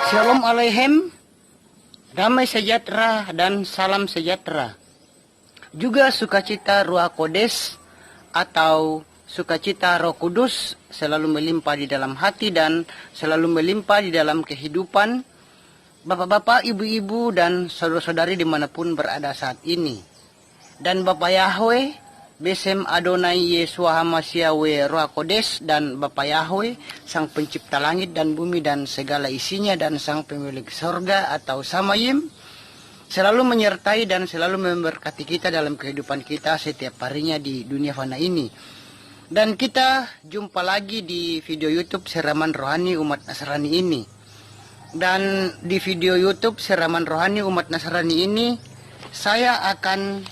Shalom Aleichem, damai sejahtera dan salam sejahtera. Juga sukacita Ruach Kodes atau sukacita Roh Kudus selalu melimpah di dalam hati dan selalu melimpah di dalam kehidupan Bapak-bapak, ibu-ibu, dan saudara-saudari dimanapun berada saat ini. Dan Bapak Yahweh, Besem Adonai Yeshua HaMashiach Ruach Kodes, dan Bapak Yahweh, Sang Pencipta langit dan bumi dan segala isinya, dan Sang Pemilik sorga atau Samayim, selalu menyertai dan selalu memberkati kita dalam kehidupan kita setiap harinya di dunia fana ini. Dan kita jumpa lagi di video YouTube Siraman Rohani Umat Nasrani ini. Dan di video YouTube Siraman Rohani Umat Nasrani ini, saya akan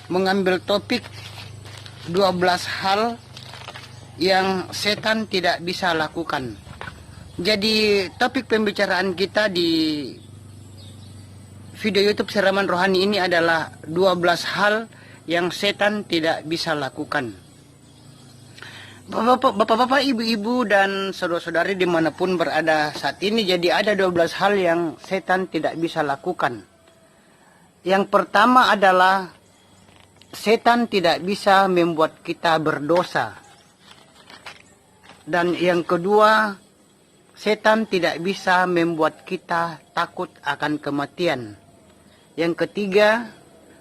mengambil topik 12 hal yang setan tidak bisa lakukan. Jadi topik pembicaraan kita di video YouTube Siraman Rohani ini adalah 12 hal yang setan tidak bisa lakukan. Bapak-bapak, ibu-ibu, dan saudara-saudari dimanapun berada saat ini, jadi ada 12 hal yang setan tidak bisa lakukan. Yang pertama adalah setan tidak bisa membuat kita berdosa. Dan yang kedua, setan tidak bisa membuat kita takut akan kematian. Yang ketiga,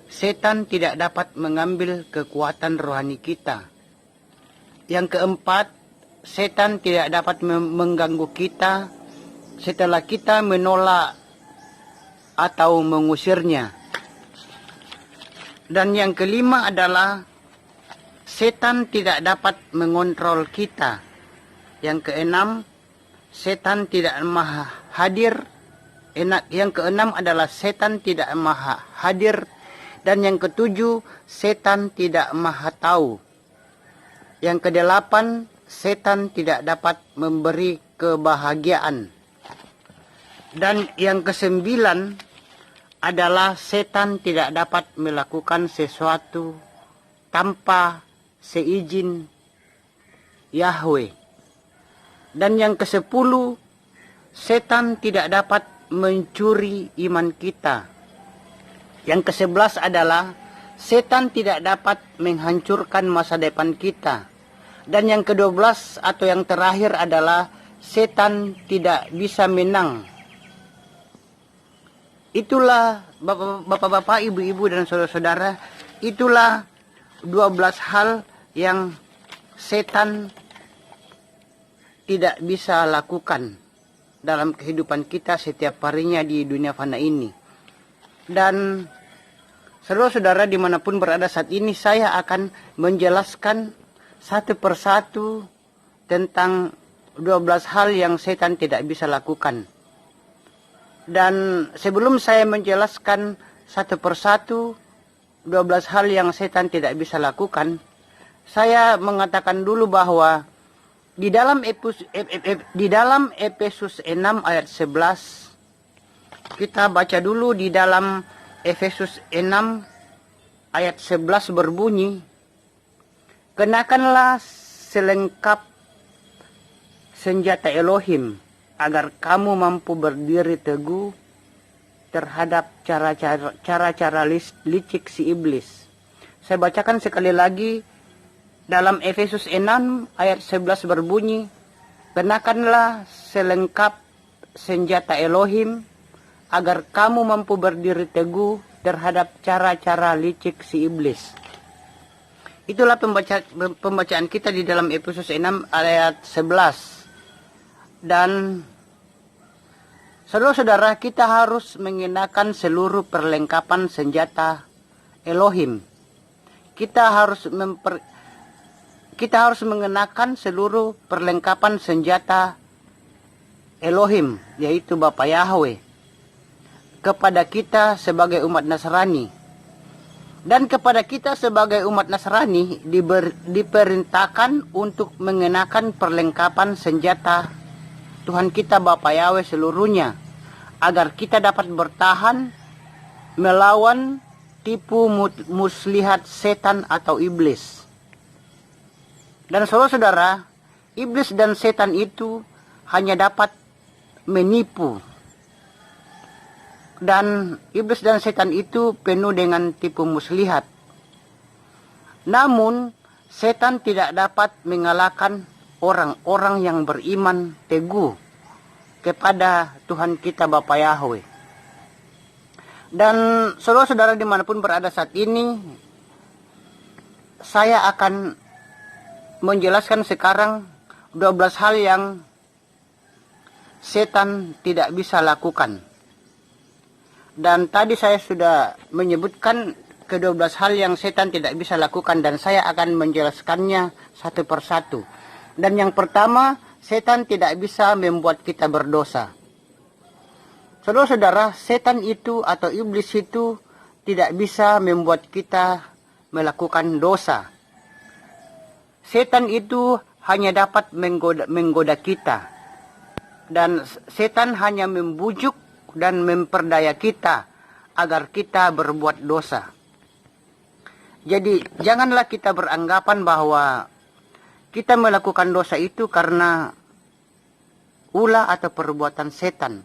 setan tidak dapat mengambil kekuatan rohani kita. Yang keempat, setan tidak dapat mengganggu kita setelah kita menolak atau mengusirnya. Dan yang kelima adalah setan tidak dapat mengontrol kita. Yang keenam, setan tidak maha hadir. Yang keenam adalah setan tidak maha hadir. Dan yang ketujuh, setan tidak maha tahu. Yang kedelapan, setan tidak dapat memberi kebahagiaan. Dan yang kesembilan adalah setan tidak dapat melakukan sesuatu tanpa seizin Yahweh. Dan yang kesepuluh, setan tidak dapat mencuri iman kita. Yang kesebelas adalah setan tidak dapat menghancurkan masa depan kita. Dan yang ke-12 atau yang terakhir adalah setan tidak bisa menang. Itulah bapak-bapak, ibu-ibu, dan saudara-saudara, itulah 12 hal yang setan tidak bisa lakukan dalam kehidupan kita setiap harinya di dunia fana ini. Dan saudara-saudara dimanapun berada saat ini, saya akan menjelaskan satu persatu tentang 12 hal yang setan tidak bisa lakukan. Dan sebelum saya menjelaskan satu persatu 12 hal yang setan tidak bisa lakukan, saya mengatakan dulu bahwa di dalam Efesus 6 ayat 11, kita baca dulu di dalam Efesus 6 ayat 11 berbunyi, kenakanlah selengkap senjata Elohim agar kamu mampu berdiri teguh terhadap cara-cara licik si iblis. Saya bacakan sekali lagi dalam Efesus 6 ayat 11 berbunyi, kenakanlah selengkap senjata Elohim agar kamu mampu berdiri teguh terhadap cara-cara licik si iblis. Itulah pembacaan kita di dalam Efesus 6 ayat 11. Dan saudara-saudara, kita harus mengenakan seluruh perlengkapan senjata Elohim. Kita harus mengenakan seluruh perlengkapan senjata Elohim, yaitu Bapa Yahweh, kepada kita sebagai umat Nasrani. Dan kepada kita sebagai umat Nasrani diperintahkan untuk mengenakan perlengkapan senjata Tuhan kita Bapa Yahweh seluruhnya, agar kita dapat bertahan melawan tipu muslihat setan atau iblis. Dan saudara-saudara, iblis dan setan itu hanya dapat menipu Dan iblis dan setan itu penuh dengan tipu muslihat. Namun, setan tidak dapat mengalahkan orang-orang yang beriman teguh kepada Tuhan kita Bapa Yahweh. Dan saudara-saudara dimanapun berada saat ini, saya akan menjelaskan sekarang 12 hal yang setan tidak bisa lakukan. Dan tadi saya sudah menyebutkan ke-12 hal yang setan tidak bisa lakukan, dan saya akan menjelaskannya satu persatu. Dan yang pertama, setan tidak bisa membuat kita berdosa. Saudara-saudara, setan itu atau iblis itu tidak bisa membuat kita melakukan dosa. Setan itu hanya dapat menggoda kita. Dan setan hanya membujuk dan memperdaya kita agar kita berbuat dosa. Jadi janganlah kita beranggapan bahwa kita melakukan dosa itu karena ulah atau perbuatan setan.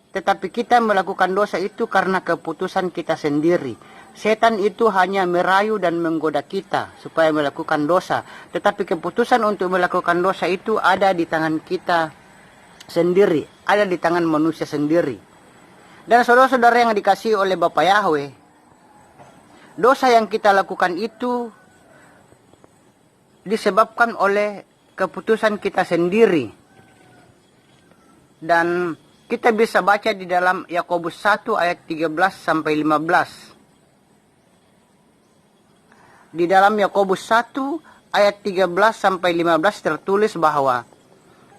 Tetapi kita melakukan dosa itu karena keputusan kita sendiri. Setan itu hanya merayu dan menggoda kita supaya melakukan dosa. Tetapi keputusan untuk melakukan dosa itu ada di tangan kita sendiri, ada di tangan manusia sendiri. Dan saudara-saudara yang dikasihi oleh Bapa Yahweh, dosa yang kita lakukan itu disebabkan oleh keputusan kita sendiri. Dan kita bisa baca di dalam Yakobus 1 ayat 13 sampai 15. Di dalam Yakobus 1 ayat 13 sampai 15 tertulis bahwa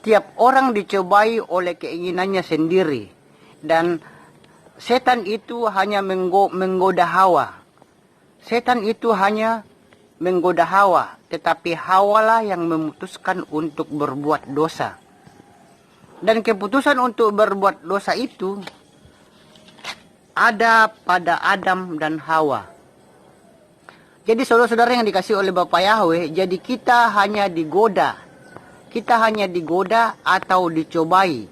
tiap orang dicobai oleh keinginannya sendiri, dan setan itu hanya menggoda Hawa. Setan itu hanya menggoda Hawa, tetapi Hawalah yang memutuskan untuk berbuat dosa. Dan keputusan untuk berbuat dosa itu ada pada Adam dan Hawa. Jadi saudara-saudara yang dikasihi oleh Bapa Yahweh, jadi kita hanya digoda. Kita hanya digoda atau dicobai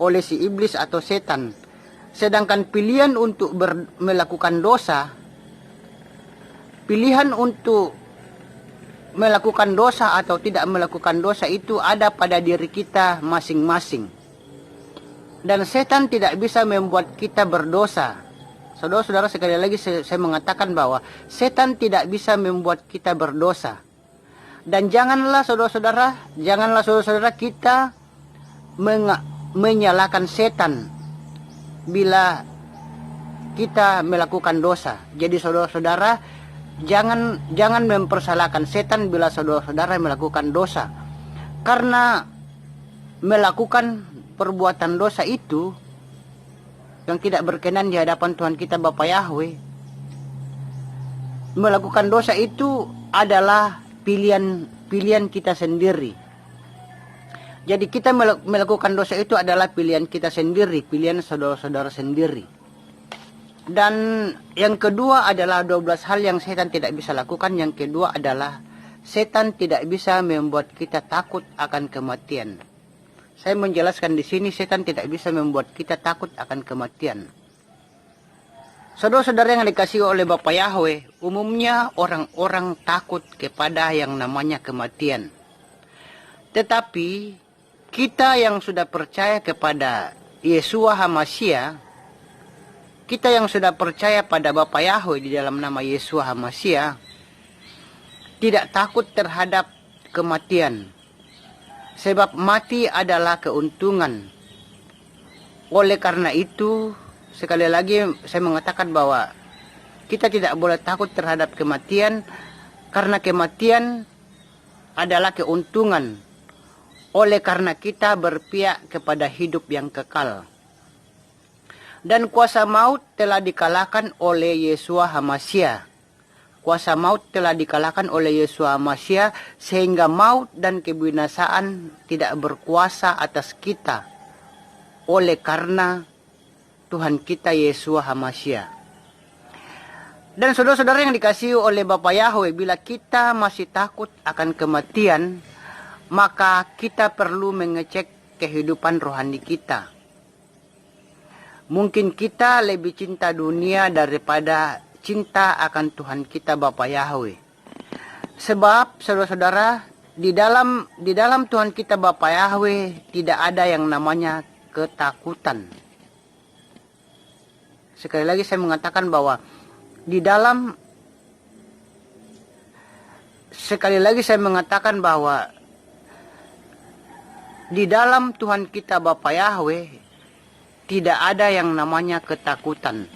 oleh si iblis atau setan. Sedangkan pilihan untuk melakukan dosa, pilihan untuk melakukan dosa atau tidak melakukan dosa itu ada pada diri kita masing-masing. Dan setan tidak bisa membuat kita berdosa. Saudara-saudara, sekali lagi saya mengatakan bahwa setan tidak bisa membuat kita berdosa. Dan janganlah saudara-saudara kita menyalahkan setan bila kita melakukan dosa. Jadi saudara-saudara, jangan mempersalahkan setan bila saudara-saudara melakukan dosa. Karena melakukan perbuatan dosa itu yang tidak berkenan di hadapan Tuhan kita Bapa Yahweh, melakukan dosa itu adalah pilihan kita sendiri. Jadi kita melakukan dosa itu adalah pilihan kita sendiri, pilihan saudara-saudara sendiri. Dan yang kedua adalah 12 hal yang setan tidak bisa lakukan. Yang kedua adalah setan tidak bisa membuat kita takut akan kematian. Saya menjelaskan di sini, setan tidak bisa membuat kita takut akan kematian. Saudara-saudara yang dikasihi oleh Bapa Yahweh, umumnya orang-orang takut kepada yang namanya kematian. Tetapi kita yang sudah percaya kepada Yeshua HaMashiach, kita yang sudah percaya pada Bapa Yahweh di dalam nama Yeshua HaMashiach, tidak takut terhadap kematian. Sebab mati adalah keuntungan. Oleh karena itu, sekali lagi saya mengatakan bahwa kita tidak boleh takut terhadap kematian, karena kematian adalah keuntungan. Oleh karena kita berpihak kepada hidup yang kekal. Dan kuasa maut telah dikalahkan oleh Yeshua HaMashiach. Kuasa maut telah dikalahkan oleh Yeshua HaMashiach, sehingga maut dan kebinasaan tidak berkuasa atas kita. Oleh karena Tuhan kita Yeshua HaMashiach. Dan saudara-saudara yang dikasihi oleh Bapa Yahweh, bila kita masih takut akan kematian, maka kita perlu mengecek kehidupan rohani kita. Mungkin kita lebih cinta dunia daripada cinta akan Tuhan kita Bapa Yahweh. Sebab saudara-saudara, di dalam Tuhan kita Bapa Yahweh tidak ada yang namanya ketakutan. Sekali lagi saya mengatakan bahwa di dalam Tuhan kita Bapa Yahweh tidak ada yang namanya ketakutan.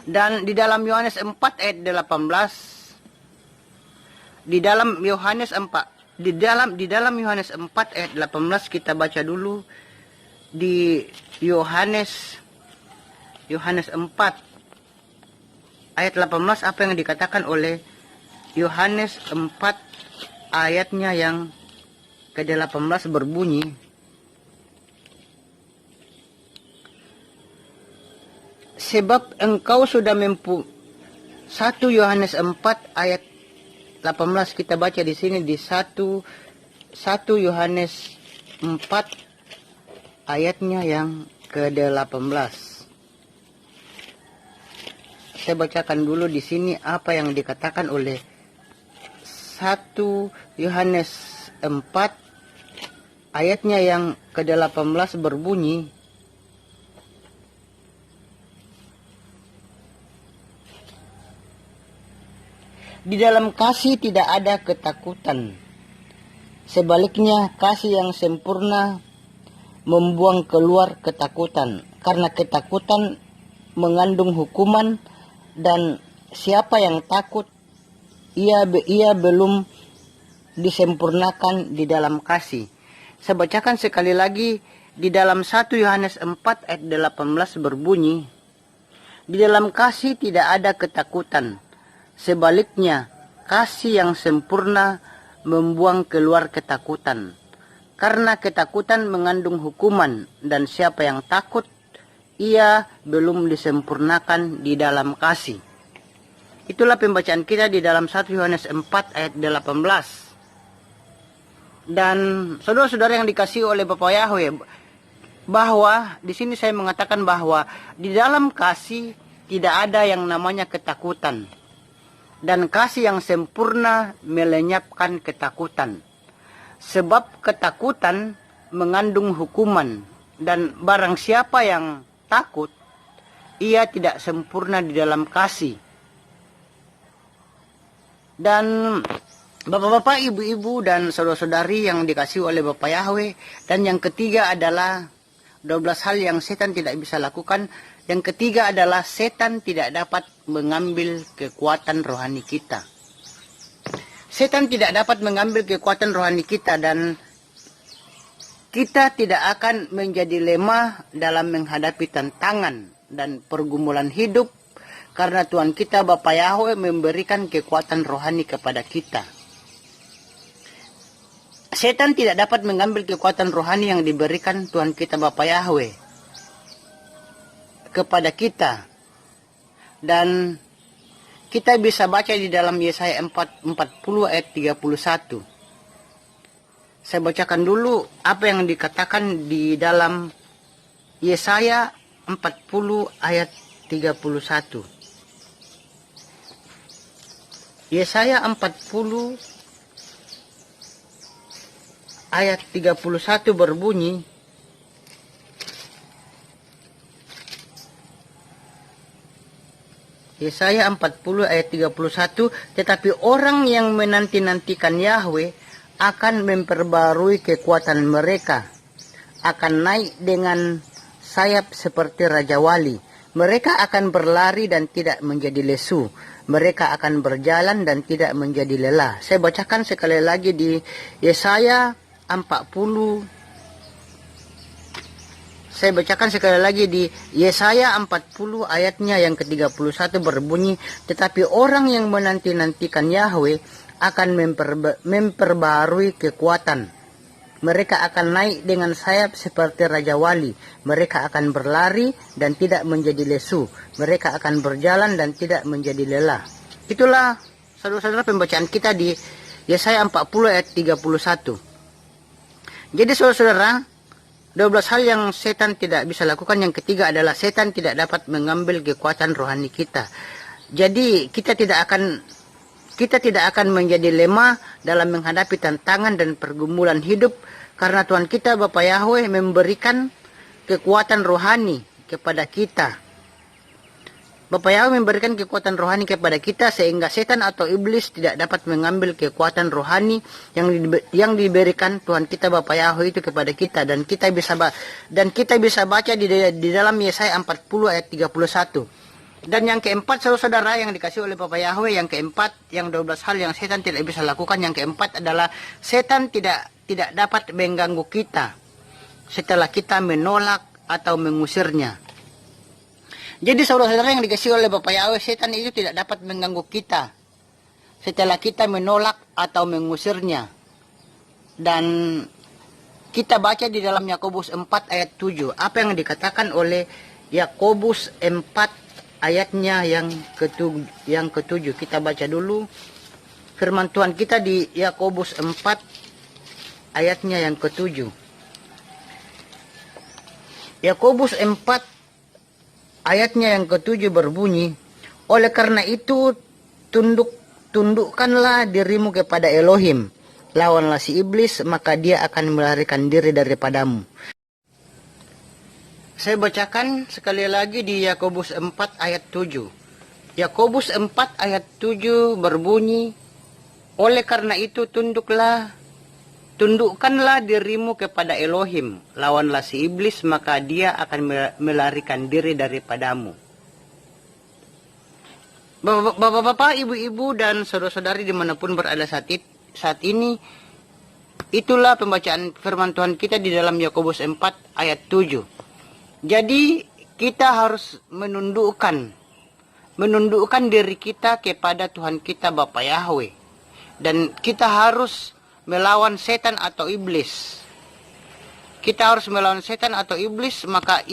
Dan di dalam Yohanes 4 ayat 18, di dalam Yohanes 4 ayat 18 kita baca dulu di Yohanes 4 ayat 18 apa yang dikatakan oleh Yohanes 4 ayatnya yang ke-18 berbunyi, sebab engkau sudah 1 Yohanes 4 ayat 18 kita baca di sini di 1 Yohanes 4 ayatnya yang ke-18. Saya bacakan dulu di sini apa yang dikatakan oleh 1 Yohanes 4 ayatnya yang ke-18 berbunyi, di dalam kasih tidak ada ketakutan. Sebaliknya, kasih yang sempurna membuang keluar ketakutan. Karena ketakutan mengandung hukuman, dan siapa yang takut, ia belum disempurnakan di dalam kasih. Saya bacakan sekali lagi di dalam 1 Yohanes 4 ayat 18 berbunyi, di dalam kasih tidak ada ketakutan. Sebaliknya, kasih yang sempurna membuang keluar ketakutan. Karena ketakutan mengandung hukuman, dan siapa yang takut, ia belum disempurnakan di dalam kasih. Itulah pembacaan kita di dalam 1 Yohanes 4 ayat 18. Dan saudara-saudara yang dikasihi oleh Bapa Yahweh, bahwa di sini saya mengatakan bahwa di dalam kasih tidak ada yang namanya ketakutan. Dan kasih yang sempurna melenyapkan ketakutan. Sebab ketakutan mengandung hukuman, dan barang siapa yang takut, ia tidak sempurna di dalam kasih. Dan bapak-bapak, ibu-ibu, dan saudara-saudari yang dikasihi oleh Bapa Yahweh, dan yang ketiga adalah 12 hal yang setan tidak bisa lakukan. Yang ketiga adalah setan tidak dapat mengambil kekuatan rohani kita. Setan tidak dapat mengambil kekuatan rohani kita, dan kita tidak akan menjadi lemah dalam menghadapi tantangan dan pergumulan hidup, karena Tuhan kita Bapa Yahweh memberikan kekuatan rohani kepada kita. Setan tidak dapat mengambil kekuatan rohani yang diberikan Tuhan kita Bapa Yahweh kepada kita. Dan kita bisa baca di dalam Yesaya 40 ayat 31. Saya bacakan dulu apa yang dikatakan di dalam Yesaya 40 ayat 31. Yesaya 40 ayat 31 berbunyi, Yesaya 40 ayat 31, tetapi orang yang menanti-nantikan Yahweh akan memperbarui kekuatan mereka, akan naik dengan sayap seperti Raja Wali. Mereka akan berlari dan tidak menjadi lesu. Mereka akan berjalan dan tidak menjadi lelah. Saya bacakan sekali lagi di Yesaya 40. Saya bacakan sekali lagi di Yesaya 40 ayatnya yang ke-31 berbunyi, tetapi orang yang menanti-nantikan Yahweh akan memperbarui kekuatan. Mereka akan naik dengan sayap seperti Raja Wali. Mereka akan berlari dan tidak menjadi lesu. Mereka akan berjalan dan tidak menjadi lelah. Itulah saudara-saudara pembacaan kita di Yesaya 40 ayat 31. Jadi saudara-saudara, 12 hal yang setan tidak bisa lakukan. Yang ketiga adalah setan tidak dapat mengambil kekuatan rohani kita. Jadi kita tidak akan menjadi lemah dalam menghadapi tantangan dan pergumulan hidup, karena Tuhan kita Bapa Yahweh memberikan kekuatan rohani kepada kita. Bapa Yahweh memberikan kekuatan rohani kepada kita sehingga setan atau iblis tidak dapat mengambil kekuatan rohani yang diberikan Tuhan kita Bapa Yahweh itu kepada kita, dan kita bisa baca di dalam Yesaya 40 ayat 31. Dan yang keempat, saudara yang dikasih oleh Bapa Yahweh, yang keempat, yang 12 hal yang setan tidak bisa lakukan, yang keempat adalah setan tidak dapat mengganggu kita setelah kita menolak atau mengusirnya. Jadi saudara-saudara yang dikasih oleh Bapa Yahweh, setan itu tidak dapat mengganggu kita setelah kita menolak atau mengusirnya. Dan kita baca di dalam Yakobus 4 ayat 7. Apa yang dikatakan oleh Yakobus 4 ayatnya yang ketujuh. Kita baca dulu firman Tuhan kita di Yakobus 4 ayatnya yang ketujuh. Yakobus 4 ayatnya yang ketujuh berbunyi, oleh karena itu tundukkanlah dirimu kepada Elohim, lawanlah si iblis, maka dia akan melarikan diri daripadamu. Saya bacakan sekali lagi di Yakobus 4 ayat 7. Yakobus 4 ayat 7 berbunyi, oleh karena itu tundukkanlah dirimu kepada Elohim, lawanlah si iblis, maka dia akan melarikan diri daripadamu. Bapak-bapak, ibu-ibu, dan saudara-saudari dimanapun berada saat ini, itulah pembacaan firman Tuhan kita di dalam Yakobus 4 ayat 7. Jadi kita harus menundukkan diri kita kepada Tuhan kita Bapa Yahweh, dan kita harus melawan setan atau iblis. Kita harus melawan setan atau iblis, maka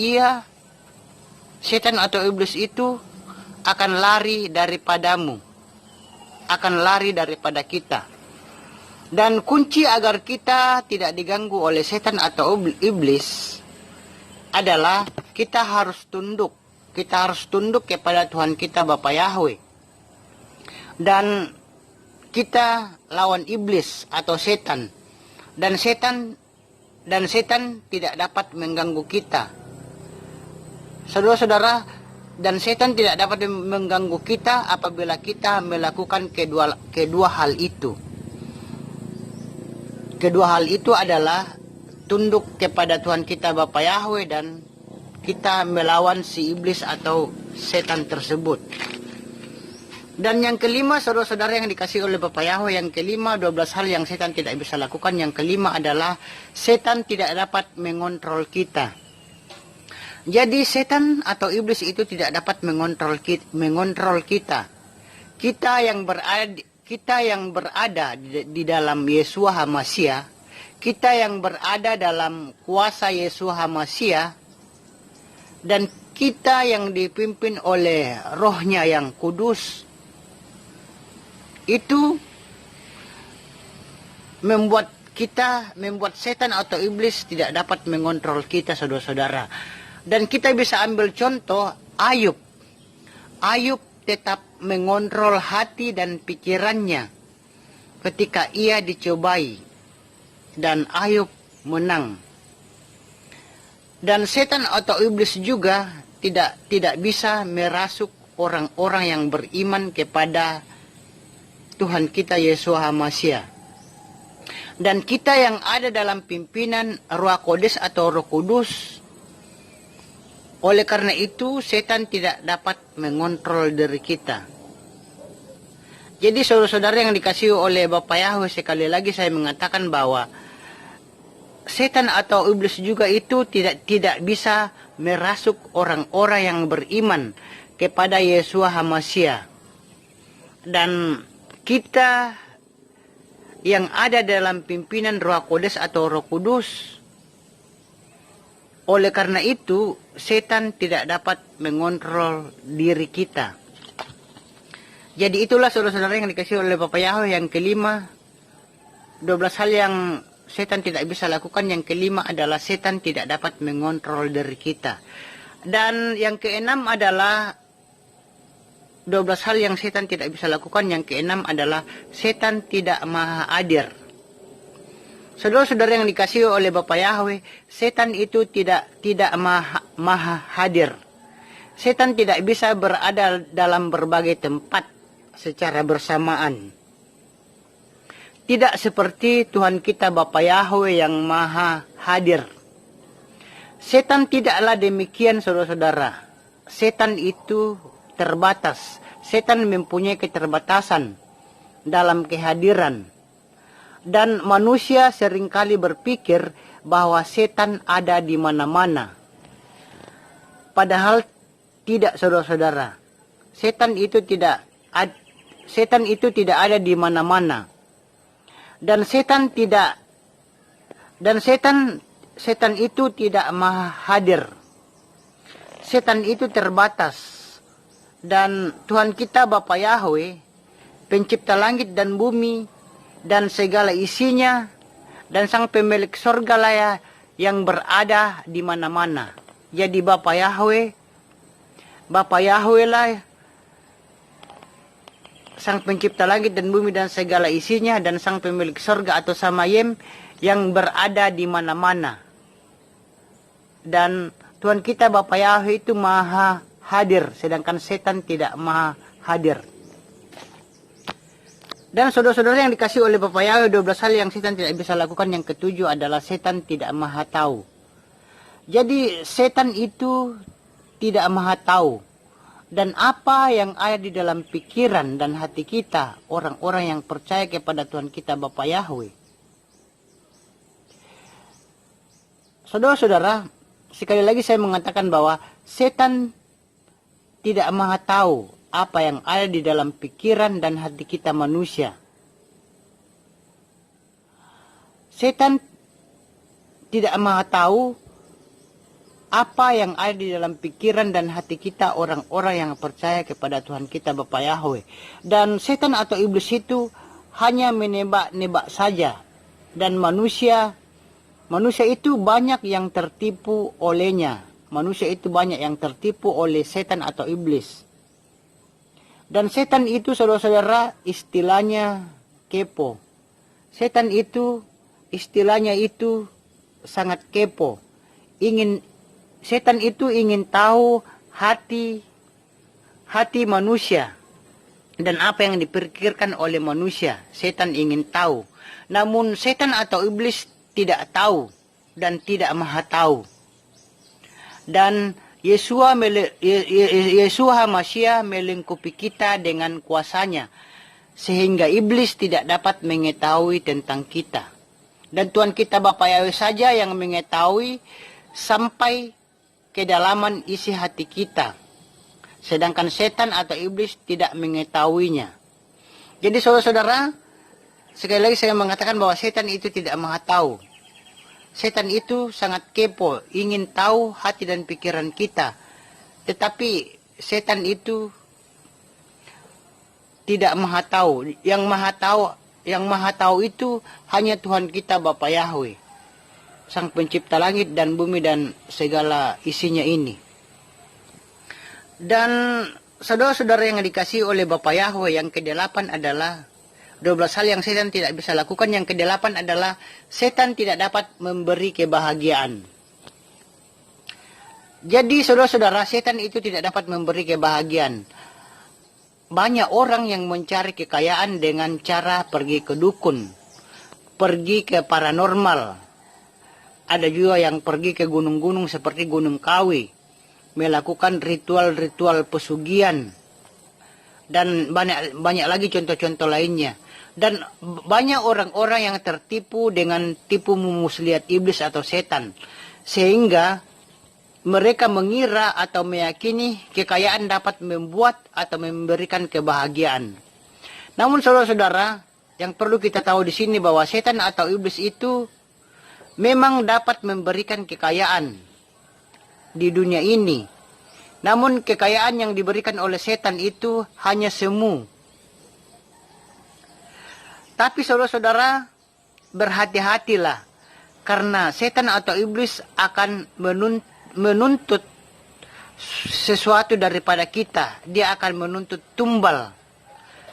setan atau iblis itu akan lari daripadamu, akan lari daripada kita. Dan kunci agar kita tidak diganggu oleh setan atau iblis adalah kita harus tunduk kepada Tuhan kita Bapa Yahweh. Dan kita lawan iblis atau setan, dan setan tidak dapat mengganggu kita. Saudara-saudara, dan setan tidak dapat mengganggu kita apabila kita melakukan kedua hal itu. Kedua hal itu adalah tunduk kepada Tuhan kita Bapa Yahweh, dan kita melawan si iblis atau setan tersebut. Dan yang kelima, saudara-saudara yang dikasih oleh Bapa Yahweh, yang kelima, 12 hal yang setan tidak bisa lakukan. Yang kelima adalah setan tidak dapat mengontrol kita. Jadi setan atau iblis itu tidak dapat mengontrol kita. Kita yang berada di dalam Yeshua HaMashiach, kita yang berada dalam kuasa Yeshua HaMashiach, dan kita yang dipimpin oleh Roh-Nya yang kudus, itu membuat setan atau iblis tidak dapat mengontrol kita, saudara-saudara. Dan kita bisa ambil contoh Ayub. Ayub tetap mengontrol hati dan pikirannya ketika ia dicobai, dan Ayub menang. Dan setan atau iblis juga tidak bisa merasuk orang-orang yang beriman kepada Tuhan kita Yeshua HaMashiach. Dan kita yang ada dalam pimpinan Ruach Kodes atau Roh Kudus, oleh karena itu setan tidak dapat mengontrol diri kita. Jadi saudara-saudara yang dikasihi oleh Bapa Yahweh, sekali lagi saya mengatakan bahwa setan atau iblis juga itu tidak bisa merasuk orang-orang yang beriman kepada Yeshua HaMashiach. Dan kita yang ada dalam pimpinan Ruach Kodes atau Roh Kudus, oleh karena itu setan tidak dapat mengontrol diri kita. Jadi itulah saudara-saudara yang dikasih oleh Bapa Yahweh, yang kelima, 12 hal yang setan tidak bisa lakukan. Yang kelima adalah setan tidak dapat mengontrol diri kita. Dan yang keenam adalah 12 hal yang setan tidak bisa lakukan. Yang keenam adalah setan tidak maha hadir. Saudara-saudara yang dikasihi oleh Bapa Yahweh, setan itu tidak maha hadir. Setan tidak bisa berada dalam berbagai tempat secara bersamaan. Tidak seperti Tuhan kita Bapa Yahweh yang maha hadir. Setan tidaklah demikian, saudara-saudara. Setan itu terbatas. Setan mempunyai keterbatasan dalam kehadiran. Dan manusia seringkali berpikir bahwa setan ada di mana-mana. Padahal tidak, saudara-saudara. Setan itu tidak ada di mana-mana. Dan setan itu tidak maha hadir. Setan itu terbatas. Dan Tuhan kita Bapa Yahweh, pencipta langit dan bumi dan segala isinya, dan sang pemilik sorga lah yang berada di mana-mana. Jadi Bapa Yahweh lah sang pencipta langit dan bumi dan segala isinya, dan sang pemilik sorga atau Samayem yang berada di mana-mana. Dan Tuhan kita Bapa Yahweh itu maha hadir, sedangkan setan tidak maha hadir. Dan saudara-saudara yang dikasih oleh Bapa Yahweh, 12 hal yang setan tidak bisa lakukan. Yang ketujuh adalah setan tidak maha tahu. Jadi setan itu tidak maha tahu. Dan apa yang ada di dalam pikiran dan hati kita, orang-orang yang percaya kepada Tuhan kita Bapa Yahweh. Saudara-saudara, sekali lagi saya mengatakan bahwa setan tidak maha tahu apa yang ada di dalam pikiran dan hati kita manusia. Setan tidak maha tahu apa yang ada di dalam pikiran dan hati kita orang-orang yang percaya kepada Tuhan kita Bapa Yahweh. Dan setan atau iblis itu hanya menebak-nebak saja. Dan manusia itu banyak yang tertipu olehnya. Manusia itu banyak yang tertipu oleh setan atau iblis. Dan setan itu, saudara-saudara, istilahnya kepo. Setan itu istilahnya itu sangat kepo. Setan itu ingin tahu hati manusia dan apa yang dipikirkan oleh manusia. Setan ingin tahu. Namun setan atau iblis tidak tahu dan tidak maha tahu. Dan Yesua Masya melingkupi kita dengan kuasanya, sehingga iblis tidak dapat mengetahui tentang kita. Dan Tuhan kita Bapa Yahweh saja yang mengetahui sampai kedalaman isi hati kita. Sedangkan setan atau iblis tidak mengetahuinya. Jadi saudara-saudara, sekali lagi saya mengatakan bahwa setan itu tidak maha tahu. Setan itu sangat kepo, ingin tahu hati dan pikiran kita. Tetapi setan itu tidak maha tahu. Yang maha tahu itu hanya Tuhan kita Bapa Yahweh, sang pencipta langit dan bumi dan segala isinya ini. Dan saudara-saudara yang dikasihi oleh Bapa Yahweh, yang ke-8 adalah 12 hal yang setan tidak bisa lakukan. Yang ke-8 adalah setan tidak dapat memberi kebahagiaan. Jadi saudara-saudara, setan itu tidak dapat memberi kebahagiaan. Banyak orang yang mencari kekayaan dengan cara pergi ke dukun, pergi ke paranormal. Ada juga yang pergi ke gunung-gunung seperti Gunung Kawi, melakukan ritual-ritual pesugihan. Dan banyak lagi contoh-contoh lainnya. Dan banyak orang-orang yang tertipu dengan tipu muslihat iblis atau setan. Sehingga mereka mengira atau meyakini kekayaan dapat membuat atau memberikan kebahagiaan. Namun saudara-saudara, yang perlu kita tahu di sini bahwa setan atau iblis itu memang dapat memberikan kekayaan di dunia ini. Namun kekayaan yang diberikan oleh setan itu hanya semu. Tapi saudara-saudara, berhati-hatilah, karena setan atau iblis akan menuntut sesuatu daripada kita. Dia akan menuntut tumbal,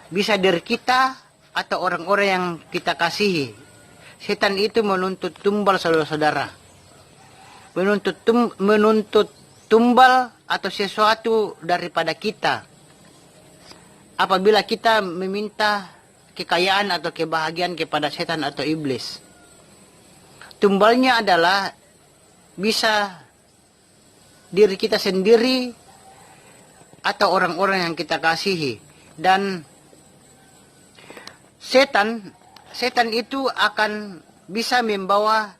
bisa dari kita atau orang-orang yang kita kasihi. Setan itu menuntut tumbal, saudara-saudara. Menuntut tumbal atau sesuatu daripada kita. Apabila kita meminta kekayaan atau kebahagiaan kepada setan atau iblis. Tumbalnya adalah bisa diri kita sendiri atau orang-orang yang kita kasihi. Dan setan itu akan bisa membawa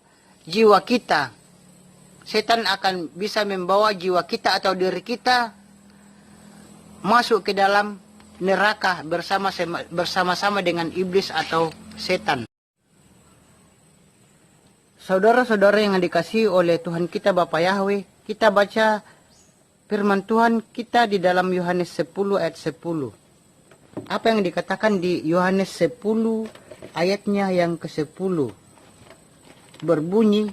jiwa kita. Setan akan bisa membawa jiwa kita atau diri kita masuk ke dalam neraka bersama-sama dengan iblis atau setan. Saudara-saudara yang dikasihi oleh Tuhan kita Bapa Yahweh, kita baca firman Tuhan kita di dalam Yohanes 10 ayat 10. Apa yang dikatakan di Yohanes 10 ayatnya yang ke-10? Berbunyi,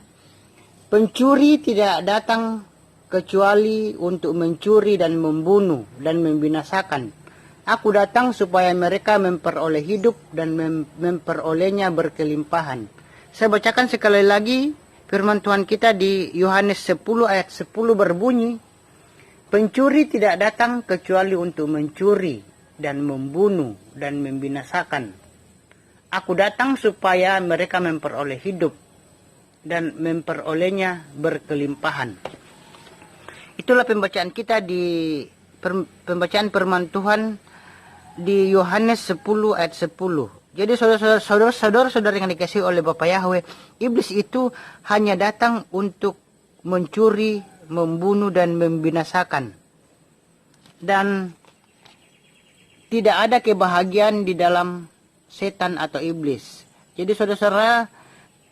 pencuri tidak datang kecuali untuk mencuri dan membunuh dan membinasakan. Aku datang supaya mereka memperoleh hidup dan memperolehnya berkelimpahan. Saya bacakan sekali lagi firman Tuhan kita di Yohanes 10 ayat 10 berbunyi, pencuri tidak datang kecuali untuk mencuri dan membunuh dan membinasakan. Aku datang supaya mereka memperoleh hidup dan memperolehnya berkelimpahan. Itulah pembacaan kita di pembacaan firman Tuhan di Yohanes 10 ayat 10. Jadi saudara-saudara yang dikasihi oleh Bapa Yahweh, iblis itu hanya datang untuk mencuri, membunuh dan membinasakan. Dan tidak ada kebahagiaan di dalam setan atau iblis. Jadi saudara-saudara,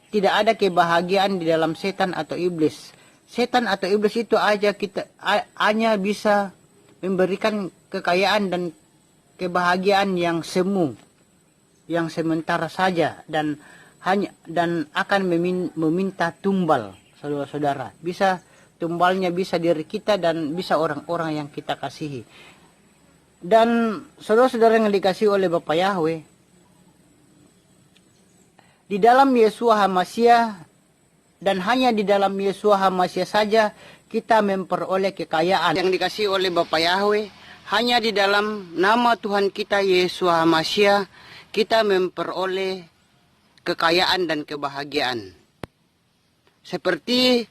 tidak ada kebahagiaan di dalam setan atau iblis. Setan atau iblis itu hanya bisa memberikan kekayaan dan kebahagiaan yang semu, yang sementara saja, dan akan meminta tumbal, saudara-saudara. Bisa tumbalnya bisa diri kita dan bisa orang-orang yang kita kasihi. Dan saudara-saudara yang dikasihi oleh Bapa Yahweh, di dalam Yeshua HaMasyiah dan hanya di dalam Yeshua HaMasyiah saja kita memperoleh kekayaan. Yang dikasihi oleh Bapa Yahweh, hanya di dalam nama Tuhan kita Yeshua HaMasyiah kita memperoleh kekayaan dan kebahagiaan. Seperti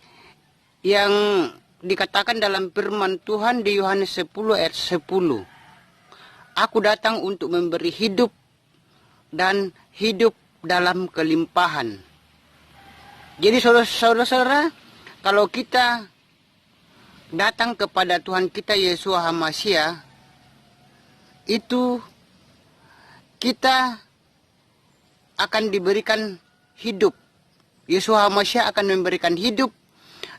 yang dikatakan dalam firman Tuhan di Yohanes 10 ayat 10. Aku datang untuk memberi hidup dan hidup dalam kelimpahan. Jadi saudara-saudara, kalau kita datang kepada Tuhan kita Yeshua HaMasyiah, itu kita akan diberikan hidup. Yeshua HaMasyiah akan memberikan hidup,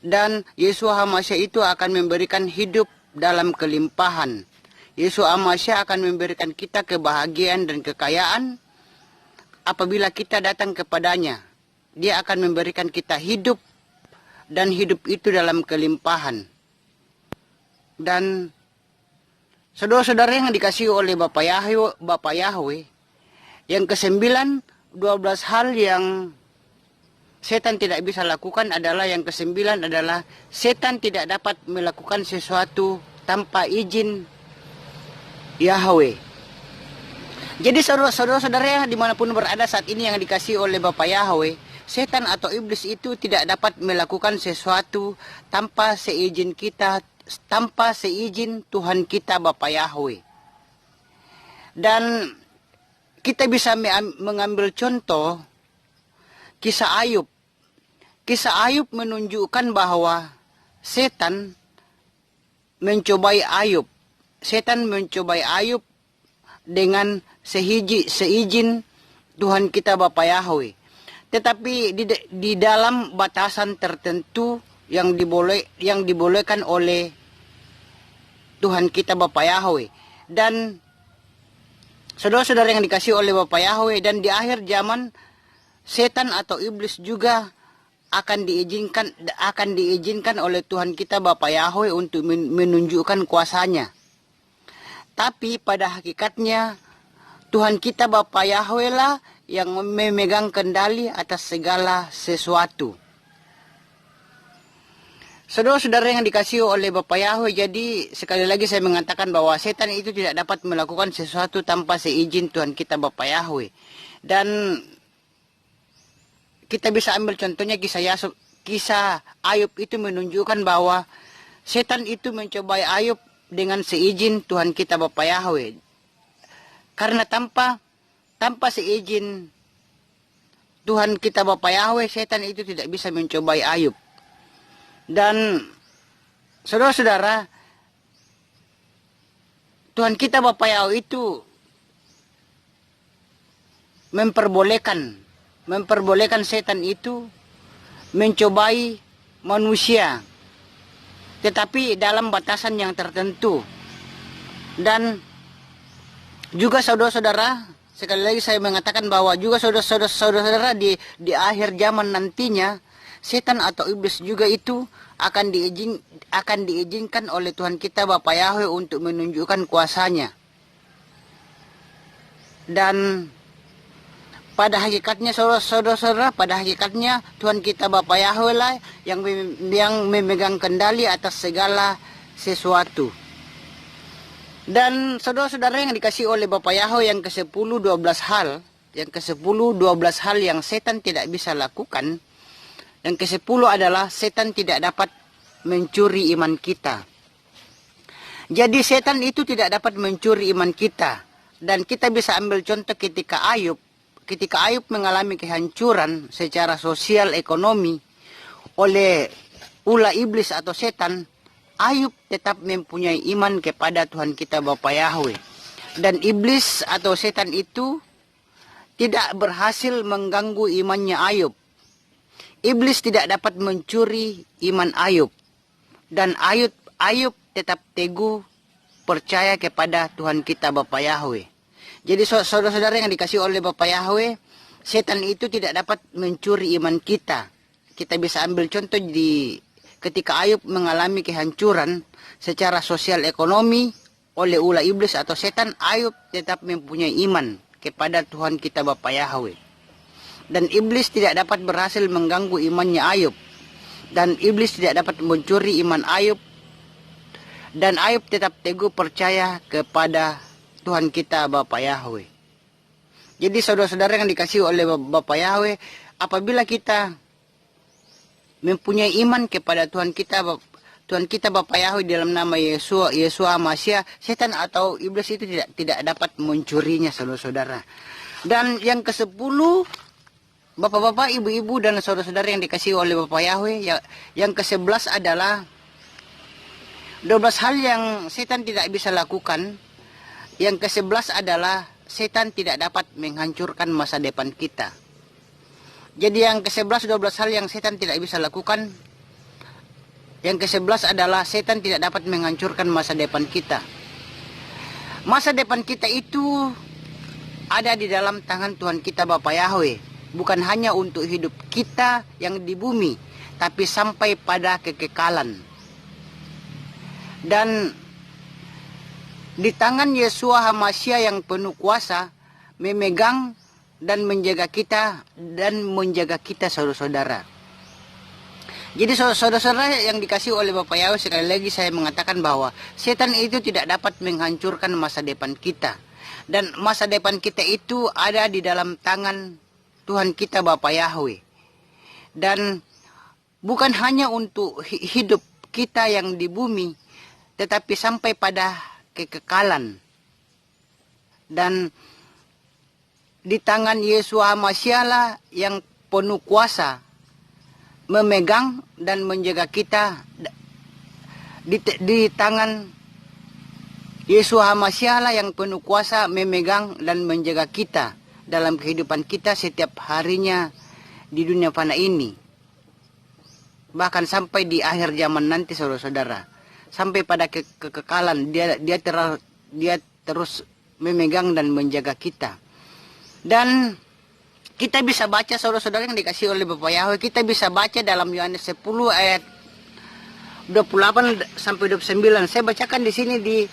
dan Yeshua HaMasyiah itu akan memberikan hidup dalam kelimpahan. Yeshua HaMasyiah akan memberikan kita kebahagiaan dan kekayaan apabila kita datang kepadanya. Dia akan memberikan kita hidup, dan hidup itu dalam kelimpahan. Dan saudara-saudara yang dikasihi oleh Bapa Yahweh, yang ke-9, 12 hal yang setan tidak bisa lakukan adalah, yang ke-9 adalah setan tidak dapat melakukan sesuatu tanpa izin Yahweh. Jadi saudara-saudara dimanapun berada saat ini yang dikasihi oleh Bapa Yahweh, setan atau iblis itu tidak dapat melakukan sesuatu tanpa seizin kita, tanpa seizin Tuhan kita Bapa Yahweh. Dan kita bisa mengambil contoh kisah Ayub. Kisah Ayub menunjukkan bahwa setan mencobai Ayub. Setan mencobai Ayub dengan seizin Tuhan kita Bapa Yahweh. Tetapi di dalam batasan tertentu yang dibolehkan oleh Tuhan kita Bapa Yahweh. Dan saudara-saudara yang dikasihi oleh Bapa Yahweh, dan di akhir zaman setan atau iblis juga akan diizinkan oleh Tuhan kita Bapa Yahweh untuk menunjukkan kuasanya. Tapi pada hakikatnya Tuhan kita Bapa Yahweh lah yang memegang kendali atas segala sesuatu. Saudara-saudara yang dikasihi oleh Bapa Yahweh, jadi sekali lagi saya mengatakan bahwa setan itu tidak dapat melakukan sesuatu tanpa seizin Tuhan kita Bapa Yahweh. Dan kita bisa ambil contohnya kisah Ayub itu menunjukkan bahwa setan itu mencobai Ayub dengan seizin Tuhan kita Bapa Yahweh. Karena tanpa seizin Tuhan kita Bapa Yahweh, setan itu tidak bisa mencobai Ayub. Dan saudara-saudara, Tuhan kita Bapa Yahweh itu memperbolehkan setan itu mencobai manusia, tetapi dalam batasan yang tertentu. Dan juga saudara-saudara, sekali lagi saya mengatakan bahwa juga saudara-saudara di akhir zaman nantinya, setan atau iblis juga itu akan diizinkan oleh Tuhan kita Bapa Yahweh untuk menunjukkan kuasanya. Dan pada hakikatnya saudara-saudara, pada hakikatnya Tuhan kita Bapa Yahweh lah yang memegang kendali atas segala sesuatu. Dan saudara-saudara yang dikasihi oleh Bapa Yahweh, yang ke-10 12 hal, yang setan tidak bisa lakukan. Yang ke-10 adalah setan tidak dapat mencuri iman kita. Jadi setan itu tidak dapat mencuri iman kita. Dan kita bisa ambil contoh ketika Ayub mengalami kehancuran secara sosial ekonomi oleh ulah iblis atau setan, Ayub tetap mempunyai iman kepada Tuhan kita Bapa Yahweh. Dan iblis atau setan itu tidak berhasil mengganggu imannya Ayub. Iblis tidak dapat mencuri iman Ayub. Dan Ayub tetap teguh percaya kepada Tuhan kita Bapa Yahweh. Jadi saudara-saudara yang dikasihi oleh Bapa Yahweh, setan itu tidak dapat mencuri iman kita. Kita bisa ambil contoh ketika Ayub mengalami kehancuran secara sosial ekonomi oleh ulah iblis atau setan, Ayub tetap mempunyai iman kepada Tuhan kita Bapa Yahweh. Dan iblis tidak dapat berhasil mengganggu imannya Ayub. Dan iblis tidak dapat mencuri iman Ayub. Dan Ayub tetap teguh percaya kepada Tuhan kita Bapa Yahweh. Jadi saudara-saudara yang dikasihi oleh Bapa Yahweh, apabila kita mempunyai iman kepada Tuhan kita Bapa Yahweh dalam nama Yesua Masya, setan atau iblis itu tidak dapat mencurinya, saudara-saudara. Dan yang ke-10, Bapak-bapak, ibu-ibu dan saudara-saudara yang dikasihi oleh Bapa Yahweh, yang ke-11 adalah 12 hal yang setan tidak bisa lakukan. Yang ke-11 adalah setan tidak dapat menghancurkan masa depan kita. Jadi yang ke-11 12 hal yang setan tidak bisa lakukan. Yang ke-11 adalah setan tidak dapat menghancurkan masa depan kita. Masa depan kita itu ada di dalam tangan Tuhan kita Bapa Yahweh. Bukan hanya untuk hidup kita yang di bumi, tapi sampai pada kekekalan. Dan di tangan Yesua HaMasya yang penuh kuasa memegang dan menjaga kita saudara-saudara. Jadi saudara-saudara yang dikasihi oleh Bapa Yahweh, sekali lagi saya mengatakan bahwa setan itu tidak dapat menghancurkan masa depan kita. Dan masa depan kita itu ada di dalam tangan Tuhan kita Bapa Yahweh. Dan bukan hanya untuk hidup kita yang di bumi, tetapi sampai pada kekekalan. Dan di tangan Yesus HaMasya yang penuh kuasa memegang dan menjaga kita. Di tangan Yesus HaMasya yang penuh kuasa memegang dan menjaga kita dalam kehidupan kita setiap harinya di dunia fana ini. Bahkan sampai di akhir zaman nanti, saudara-saudara. Sampai pada kekekalan dia terus memegang dan menjaga kita. Dan Kita bisa baca saudara-saudara yang dikasih oleh Bapak Yahweh, kita bisa baca dalam Yohanes 10 ayat 28 sampai 29. Saya bacakan di sini di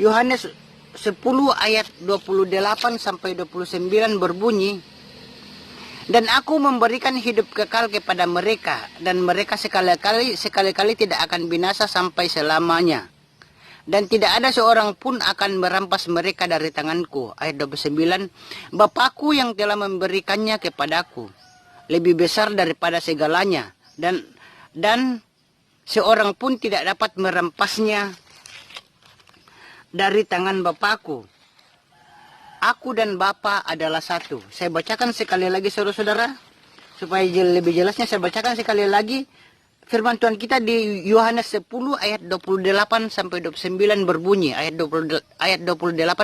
Yohanes 10 ayat 28 sampai 29 berbunyi, dan aku memberikan hidup kekal kepada mereka, dan mereka sekali-kali tidak akan binasa sampai selamanya. Dan tidak ada seorang pun akan merampas mereka dari tanganku. Ayat 29, Bapakku yang telah memberikannya kepadaku lebih besar daripada segalanya, dan seorang pun tidak dapat merampasnya dari tangan Bapakku. Aku dan Bapa adalah satu. Saya bacakan sekali lagi saudara-saudara, supaya lebih jelasnya saya bacakan sekali lagi. Firman Tuhan kita di Yohanes 10 ayat 28 sampai 29 berbunyi, ayat 28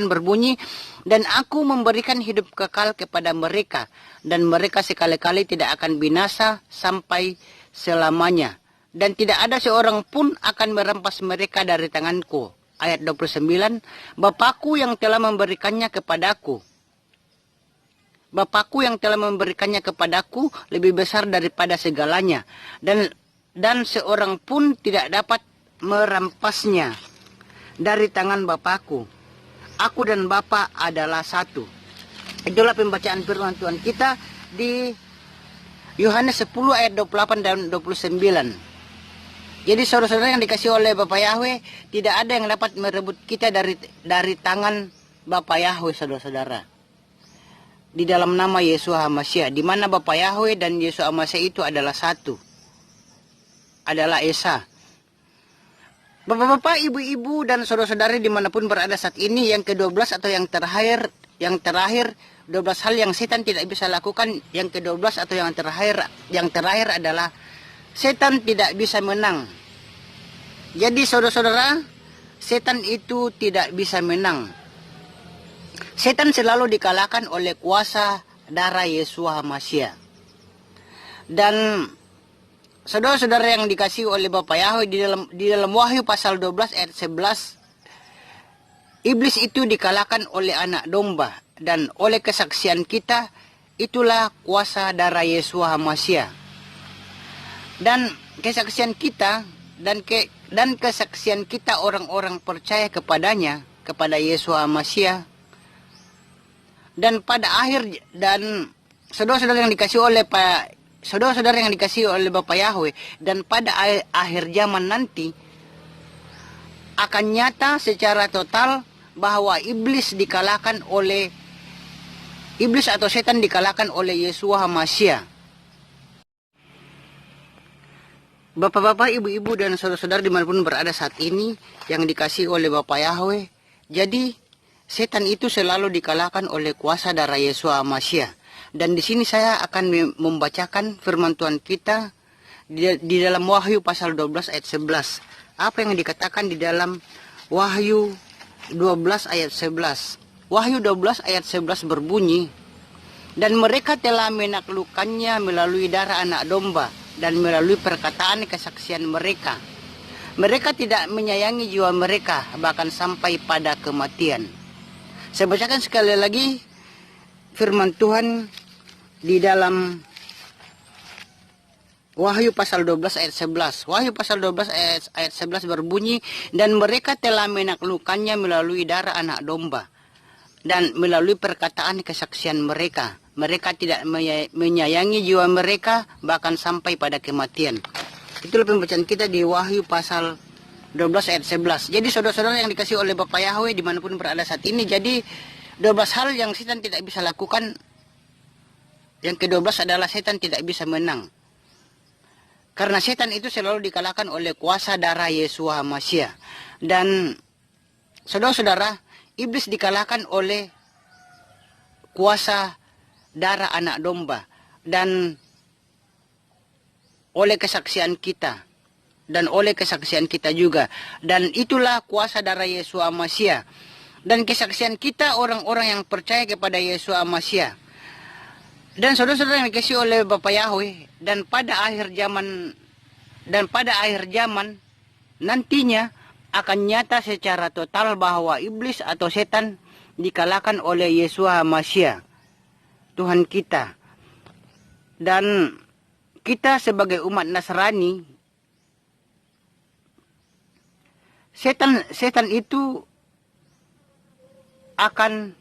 berbunyi, dan aku memberikan hidup kekal kepada mereka, dan mereka sekali-kali tidak akan binasa sampai selamanya, dan tidak ada seorang pun akan merampas mereka dari tanganku. Ayat 29, Bapakku yang telah memberikannya kepadaku. Bapakku yang telah memberikannya kepadaku lebih besar daripada segalanya, dan seorang pun tidak dapat merampasnya dari tangan Bapakku. Aku dan Bapa adalah satu. Itulah pembacaan firman Tuhan kita di Yohanes 10 ayat 28 dan 29. Jadi saudara-saudara yang dikasih oleh Bapak Yahweh, tidak ada yang dapat merebut kita dari tangan Bapak Yahweh, saudara-saudara. Di dalam nama Yesus HaMashiach, di mana Bapak Yahweh dan Yesus HaMashiach itu adalah satu. Adalah Esa. Bapak-bapak, ibu-ibu, dan saudara-saudari dimanapun berada saat ini, yang ke-12 atau yang terakhir, 12 hal yang setan tidak bisa lakukan. Yang ke-12 atau yang terakhir adalah setan tidak bisa menang. Jadi saudara-saudara, setan itu tidak bisa menang. Setan selalu dikalahkan oleh kuasa darah Yesus HaMashiach. Dan saudara-saudara yang dikasihi oleh Bapak Yahweh, di dalam Wahyu pasal 12 ayat 11, iblis itu dikalahkan oleh anak domba, dan oleh kesaksian kita, itulah kuasa darah Yesus HaMashiach. Dan kesaksian kita dan kesaksian kita orang-orang percaya kepadanya, kepada Yesus HaMashiach. Dan pada akhir, dan saudara-saudara yang dikasihi oleh Bapak Yahweh, dan pada akhir zaman nanti akan nyata secara total bahwa iblis atau setan dikalahkan oleh Yesus HaMashiach. Bapak-bapak, ibu-ibu, dan saudara-saudara dimanapun berada saat ini yang dikasihi oleh Bapak Yahweh, jadi setan itu selalu dikalahkan oleh kuasa darah Yesus HaMashiach. Dan di sini saya akan membacakan firman Tuhan kita di dalam Wahyu pasal 12 ayat 11. Apa yang dikatakan di dalam Wahyu 12 ayat 11? Wahyu 12 ayat 11 berbunyi, dan mereka telah menaklukkannya melalui darah anak domba dan melalui perkataan kesaksian mereka. Mereka tidak menyayangi jiwa mereka, bahkan sampai pada kematian. Saya bacakan sekali lagi firman Tuhan di dalam Wahyu pasal 12 ayat 11. Wahyu pasal 12 ayat 11 berbunyi, dan mereka telah menaklukkannya melalui darah anak domba dan melalui perkataan kesaksian mereka. Mereka tidak menyayangi jiwa mereka, bahkan sampai pada kematian. Itulah pembacaan kita di Wahyu pasal 12 ayat 11. Jadi saudara-saudara yang dikasihi oleh Bapak Yahweh dimanapun berada saat ini, jadi 12 hal yang setan tidak bisa lakukan. Yang ke-12 adalah setan tidak bisa menang. Karena setan itu selalu dikalahkan oleh kuasa darah Yesus HaMashiach. Dan saudara-saudara, iblis dikalahkan oleh kuasa darah anak domba dan oleh kesaksian kita, dan oleh kesaksian kita juga. Dan itulah kuasa darah Yesus HaMashiach dan kesaksian kita orang-orang yang percaya kepada Yesus HaMashiach. Dan saudara-saudara yang dikasihi oleh Bapak Yahweh, dan pada akhir zaman nantinya akan nyata secara total bahwa iblis atau setan dikalahkan oleh Yesus HaMashiach, Tuhan kita. Dan kita sebagai umat Nasrani, setan itu akan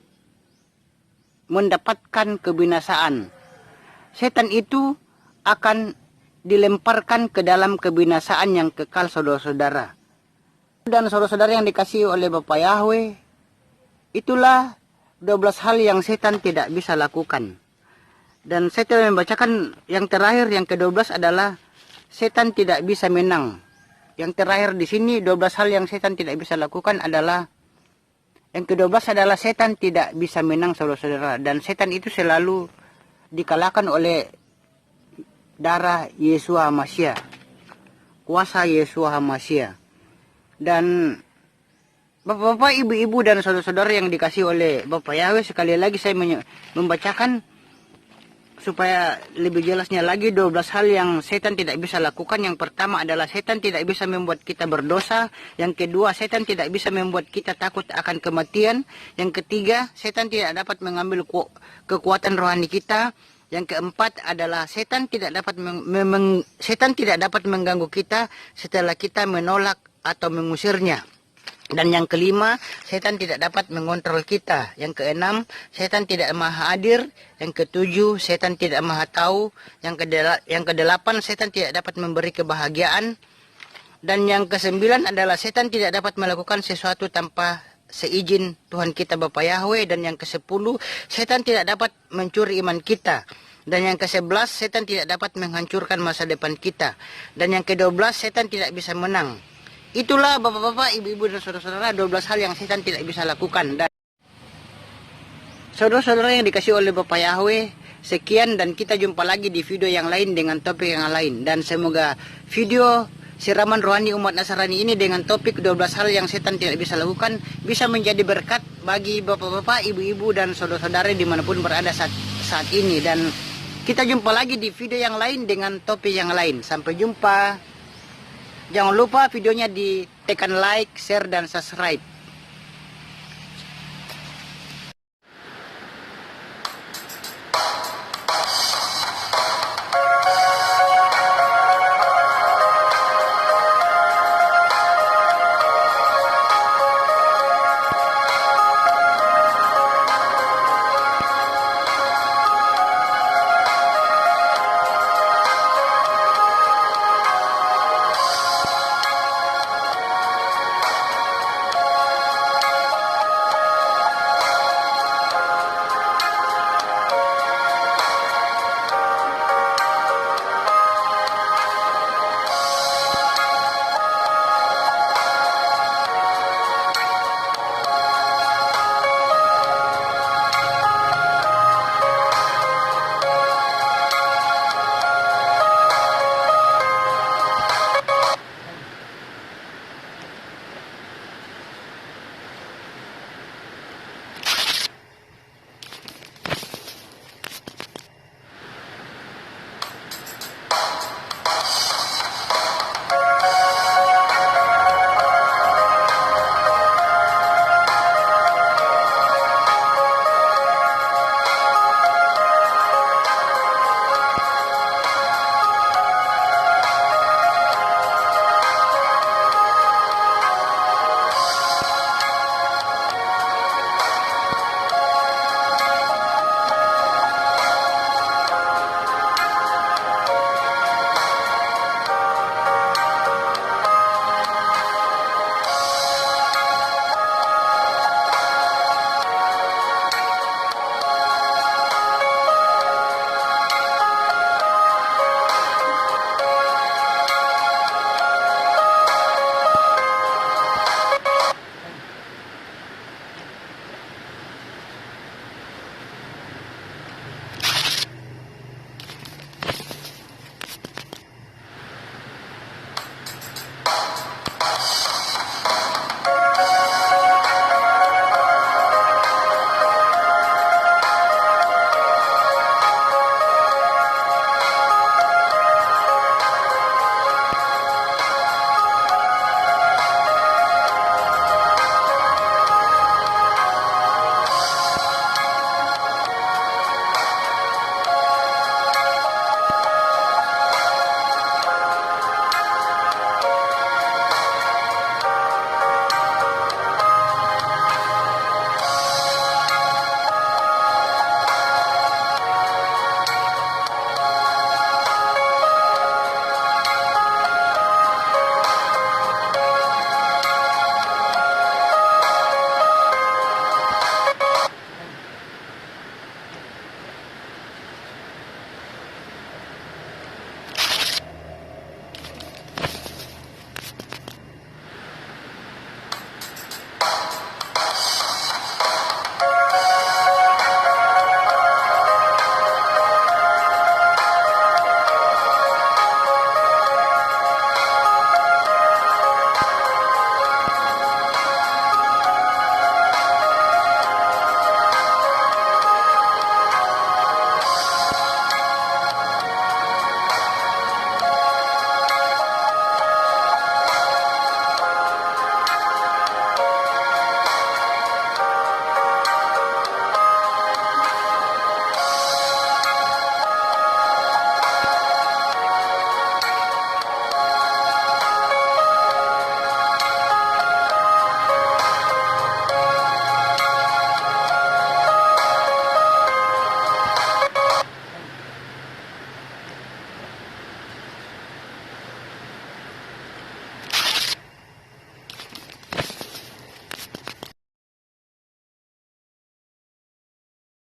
mendapatkan kebinasaan. Setan itu akan dilemparkan ke dalam kebinasaan yang kekal, saudara-saudara. Dan saudara-saudara yang dikasihi oleh Bapa Yahweh, itulah 12 hal yang setan tidak bisa lakukan. Dan saya telah membacakan yang terakhir, yang ke-12 adalah setan tidak bisa menang. Yang terakhir di sini 12 hal yang setan tidak bisa lakukan adalah, yang ke-12 adalah setan tidak bisa menang, saudara-saudara. Dan setan itu selalu dikalahkan oleh darah Yesus HaMashiach, kuasa Yesus HaMashiach. Dan Bapak-bapak, ibu-ibu, dan saudara-saudara yang dikasih oleh Bapak Yahweh, sekali lagi saya membacakan supaya lebih jelasnya lagi 12 hal yang setan tidak bisa lakukan. Yang pertama adalah setan tidak bisa membuat kita berdosa. Yang kedua, setan tidak bisa membuat kita takut akan kematian. Yang ketiga, setan tidak dapat mengambil kekuatan rohani kita. Yang keempat adalah setan tidak dapat mengganggu kita setelah kita menolak atau mengusirnya. Dan yang kelima, setan tidak dapat mengontrol kita. Yang keenam, setan tidak maha hadir. Yang ketujuh, setan tidak maha tahu. Yang kedelapan, setan tidak dapat memberi kebahagiaan. Dan yang kesembilan adalah setan tidak dapat melakukan sesuatu tanpa seizin Tuhan kita Bapa Yahweh. Dan yang ke-10, setan tidak dapat mencuri iman kita. Dan yang ke-11, setan tidak dapat menghancurkan masa depan kita. Dan yang ke-12, setan tidak bisa menang. Itulah bapak-bapak, ibu-ibu, dan saudara-saudara 12 hal yang setan tidak bisa lakukan. Dan saudara-saudara yang dikasih oleh Bapak Yahweh, sekian, dan kita jumpa lagi di video yang lain dengan topik yang lain. Dan semoga video siraman rohani umat Nasrani ini dengan topik 12 hal yang setan tidak bisa lakukan bisa menjadi berkat bagi bapak-bapak, ibu-ibu, dan saudara-saudara dimanapun berada saat ini. Dan kita jumpa lagi di video yang lain dengan topik yang lain. Sampai jumpa. Jangan lupa videonya ditekan like, share, dan subscribe.